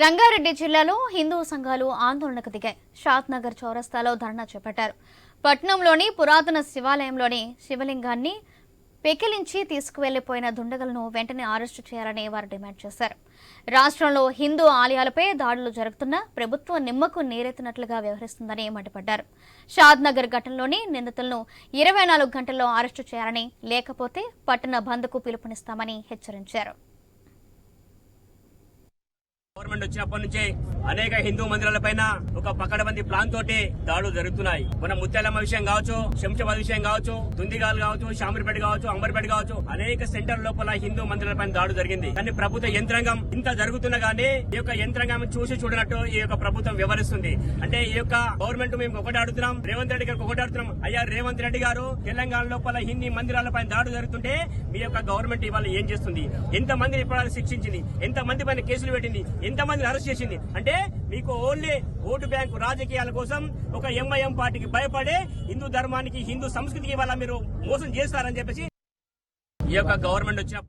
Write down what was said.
రంగారెడ్డి జిల్లాలో హిందూ సంఘాలు ఆందోళనకు దిగాయి. షాద్నగర్ చౌరస్తాలో ధర్నా చేపట్టారు. పట్నంలోని పురాతన శివాలయంలోని శివలింగాన్ని పెకిలించి తీసుకువెళ్లిపోయిన దుండగులను వెంటనే అరెస్టు చేయాలని వారు డిమాండ్ చేశారు. రాష్ట్రంలో హిందూ ఆలయాలపై దాడులు జరుగుతున్నా ప్రభుత్వం నిమ్మకు నీరెత్తినట్లుగా వ్యవహరిస్తుందని మండిపడ్డారు. షాద్నగర్ ఘటనలోని నిందితులను 24 గంటల్లో అరెస్టు చేయాలని, లేకపోతే పట్టణ బంద్కు పిలుపునిస్తామని హెచ్చరించారు. గవర్నమెంట్ వచ్చినప్పటి నుంచే అనేక హిందూ మందిరాలపైన ఒక పకడ్బందీ ప్లాన్ తోటి దాడులు జరుగుతున్నాయి. మన ముత్యాలమ్మ విషయం కావచ్చు, శంషాబాద్ విషయం కావచ్చు, దుందిగాల్ కావచ్చు, షామీర్పేట కావచ్చు, అంబర్పేట కావచ్చు, అనేక సెంటర్ లోపల హిందూ మందిరాలపైన దాడులు జరిగింది. కానీ ప్రభుత్వ యంత్రాంగం ఇంత జరుగుతున్నా గానీ ఈ యొక్క యంత్రాంగం చూసి చూడనట్టు ఈ యొక్క ప్రభుత్వం వ్యవహరిస్తుంది. అంటే ఈ యొక్క గవర్నమెంట్ మేము ఒకటి అడుగుతున్నాం, రేవంత్ రెడ్డి గారికి ఒకటి అడుగుతున్నాం. అయ్యా రేవంత్ రెడ్డి గారు, తెలంగాణ లోపల హిందీ మందిరాలపైన దాడులు జరుగుతుంటే మీ యొక్క గవర్నమెంట్ ఇవాళ ఏం చేస్తుంది? ఎంత మందిని ఇప్పటివరకు శిక్షించింది? ఎంత మంది పైన కేసులు పెట్టింది? ఎంతమందిని అరెస్ట్ చేసింది? అంటే మీకు ఓన్లీ ఓటు బ్యాంకు రాజకీయాల కోసం ఒక ఎంఐఎం పార్టీకి భయపడే హిందూ ధర్మానికి, హిందూ సంస్కృతికి ఇవాళ మీరు మోసం చేస్తారని చెప్పేసి ఈ యొక్క గవర్నమెంట్ వచ్చిన